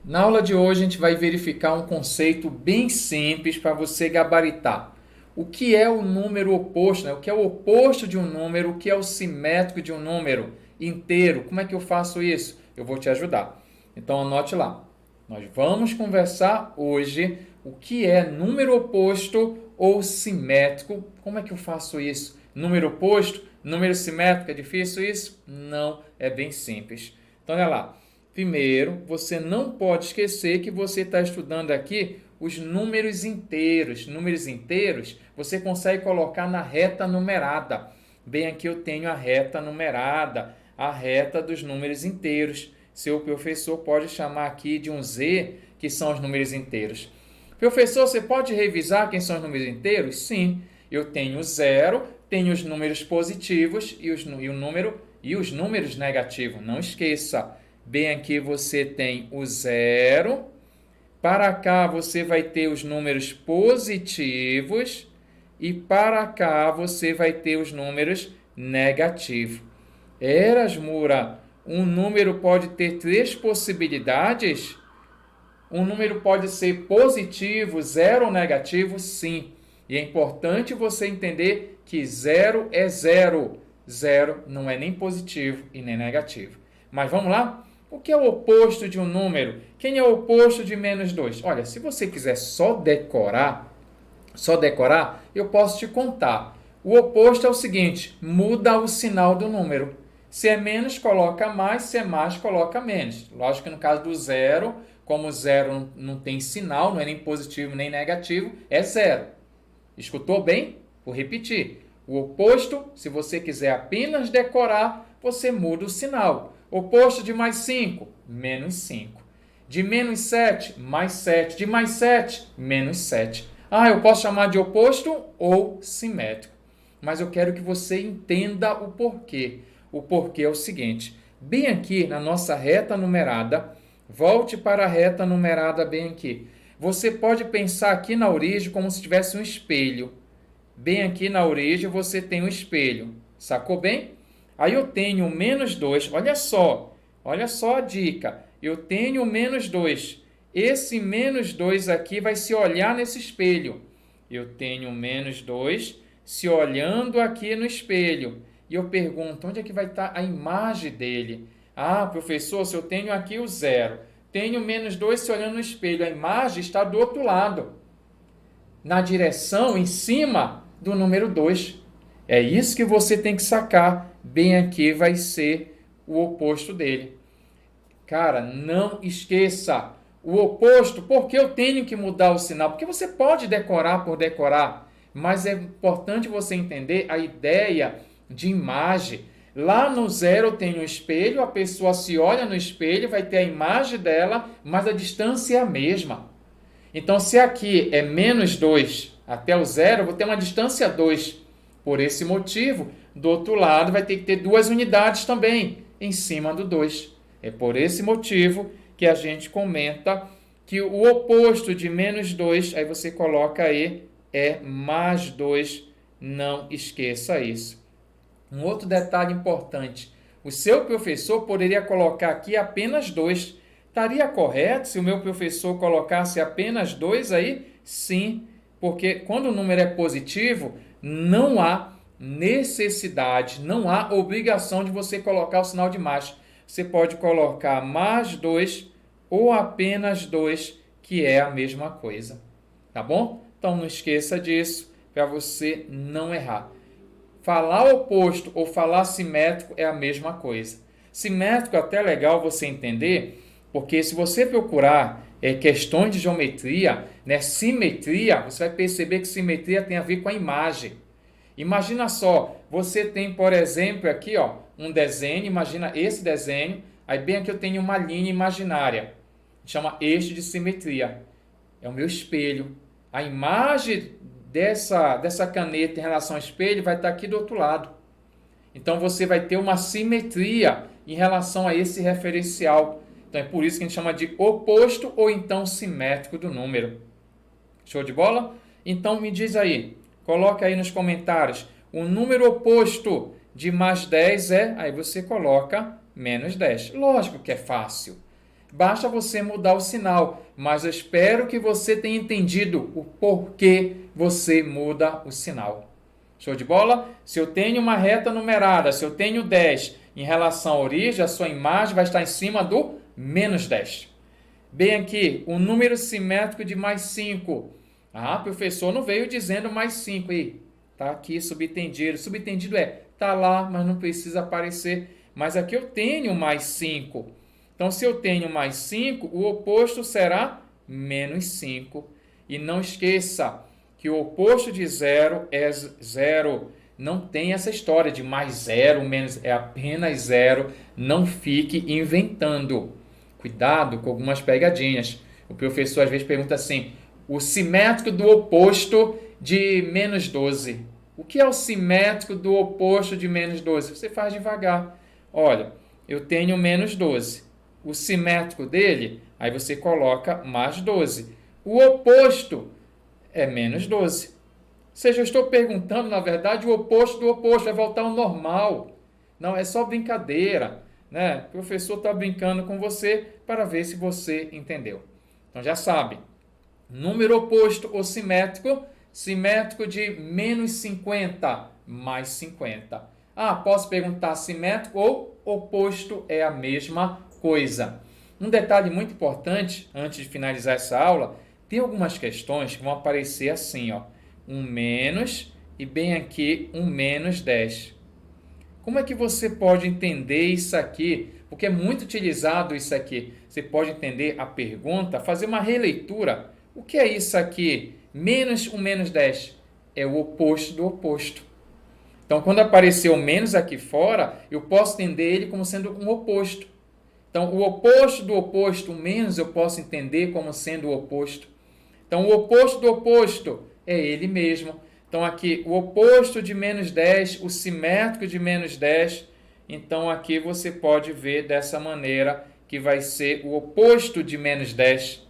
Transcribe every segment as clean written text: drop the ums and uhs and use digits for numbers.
Na aula de hoje a gente vai verificar um conceito bem simples para você gabaritar. O que é o número oposto, né? O que é o oposto de um número, o que é o simétrico de um número inteiro. Como é que eu faço isso? Eu vou te ajudar. Então anote lá. Nós vamos conversar hoje o que é número oposto ou simétrico. Como é que eu faço isso? Número oposto, número simétrico, é difícil isso? Não, é bem simples. Então olha lá. Primeiro, você não pode esquecer que você está estudando aqui os números inteiros. Números inteiros você consegue colocar na reta numerada. Bem, aqui eu tenho a reta numerada, a reta dos números inteiros. Seu professor pode chamar aqui de um Z, que são os números inteiros. Professor, você pode revisar quem são os números inteiros? Sim, eu tenho zero, tenho os números positivos e os números negativos. Não esqueça. Bem, aqui você tem o zero. Para cá você vai ter os números positivos. E para cá você vai ter os números negativos. Erasmura, um número pode ter três possibilidades? Um número pode ser positivo, zero ou negativo? Sim. E é importante você entender que zero é zero. Zero não é nem positivo e nem negativo. Mas vamos lá? O que é o oposto de um número? Quem é o oposto de menos 2? Olha, se você quiser só decorar, eu posso te contar. O oposto é o seguinte, muda o sinal do número. Se é menos, coloca mais, se é mais, coloca menos. Lógico que no caso do zero, como o zero não tem sinal, não é nem positivo nem negativo, é zero. Escutou bem? Vou repetir. O oposto, se você quiser apenas decorar, você muda o sinal. Oposto de mais 5, menos 5. De menos 7, mais 7. De mais 7, menos 7. Eu posso chamar de oposto ou simétrico. Mas eu quero que você entenda o porquê. O porquê é o seguinte. Bem aqui na nossa reta numerada, volte para a reta numerada bem aqui. Você pode pensar aqui na origem como se tivesse um espelho. Bem aqui na origem você tem um espelho. Sacou bem? Aí eu tenho menos 2. Olha só a dica. Eu tenho menos 2. Esse menos 2 aqui vai se olhar nesse espelho. Eu tenho menos 2 se olhando aqui no espelho. E eu pergunto, onde é que vai estar a imagem dele? Professor, se eu tenho aqui o zero, tenho menos 2 se olhando no espelho, a imagem está do outro lado, na direção, em cima do número 2. É isso que você tem que sacar. Bem aqui vai ser o oposto dele. Cara, não esqueça. O oposto, porque eu tenho que mudar o sinal? Porque você pode decorar por decorar, mas é importante você entender a ideia de imagem. Lá no zero eu tenho um espelho, a pessoa se olha no espelho, vai ter a imagem dela, mas a distância é a mesma. Então, se aqui é menos 2 até o zero, eu vou ter uma distância 2. Por esse motivo, do outro lado vai ter que ter duas unidades também, em cima do 2. É por esse motivo que a gente comenta que o oposto de menos 2, aí você coloca aí, é mais 2. Não esqueça isso. Um outro detalhe importante, o seu professor poderia colocar aqui apenas 2. Estaria correto se o meu professor colocasse apenas 2 aí? Sim, porque quando o número é positivo, não há necessidade, não há obrigação de você colocar o sinal de mais. Você pode colocar mais 2 ou apenas 2, que é a mesma coisa. Tá bom? Então não esqueça disso para você não errar. Falar oposto ou falar simétrico é a mesma coisa. Simétrico é até legal você entender, porque se você procurar questões de geometria, né, simetria, você vai perceber que simetria tem a ver com a imagem. Imagina só, você tem, por exemplo, aqui um desenho, imagina esse desenho, aí bem aqui eu tenho uma linha imaginária, chama eixo de simetria, é o meu espelho. A imagem dessa caneta em relação ao espelho vai estar aqui do outro lado. Então você vai ter uma simetria em relação a esse referencial. Então é por isso que a gente chama de oposto ou então simétrico do número. Show de bola? Então me diz aí, coloca aí nos comentários, o número oposto de mais 10 é, aí você coloca menos 10. Lógico que é fácil. basta você mudar o sinal. Mas eu espero que você tenha entendido o porquê você muda o sinal. Show de bola? Se eu tenho uma reta numerada, se eu tenho 10 em relação à origem, a sua imagem vai estar em cima do menos 10. Bem aqui, o número simétrico de mais 5. Professor, não veio dizendo mais 5 aí. Está aqui subtendido. Subtendido está lá, mas não precisa aparecer. Mas aqui eu tenho mais 5. Então, se eu tenho mais 5, o oposto será menos 5. E não esqueça que o oposto de 0 é 0. Não tem essa história de mais 0, menos, é apenas 0. Não fique inventando. Cuidado com algumas pegadinhas. O professor às vezes pergunta assim, o simétrico do oposto de menos 12. O que é o simétrico do oposto de menos 12? Você faz devagar. Olha, eu tenho menos 12. O simétrico dele, aí você coloca mais 12. O oposto é menos 12. Ou seja, eu estou perguntando, na verdade, o oposto do oposto, vai voltar ao normal. Não, é só brincadeira, né? O professor está brincando com você para ver se você entendeu. Então já sabe, número oposto ou simétrico, simétrico de menos 50 mais 50. Posso perguntar simétrico ou oposto é a mesma coisa. Um detalhe muito importante, antes de finalizar essa aula, tem algumas questões que vão aparecer assim, ó, um menos e bem aqui um menos 10. Como é que você pode entender isso aqui? Porque é muito utilizado isso aqui. Você pode entender a pergunta, fazer uma releitura. O que é isso aqui? Menos um menos 10 é o oposto do oposto. Então, quando aparecer o menos aqui fora, eu posso entender ele como sendo um oposto. Então, o oposto do oposto, o menos, eu posso entender como sendo o oposto. Então, o oposto do oposto é ele mesmo. Então, aqui, o oposto de menos 10, o simétrico de menos 10. Então, aqui você pode ver dessa maneira que vai ser o oposto de menos 10,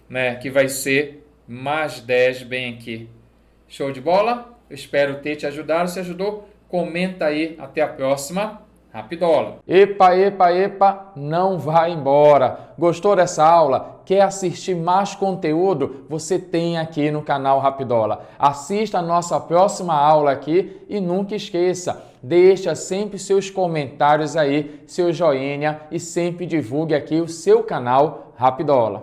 né? Que vai ser mais 10 bem aqui. Show de bola? Eu espero ter te ajudado. Se ajudou, comenta aí. Até a próxima. Rapidola. Epa, epa, epa, não vai embora. Gostou dessa aula? Quer assistir mais conteúdo? Você tem aqui no canal Rapidola. Assista a nossa próxima aula aqui e nunca esqueça, deixa sempre seus comentários aí, seu joinha e sempre divulgue aqui o seu canal Rapidola.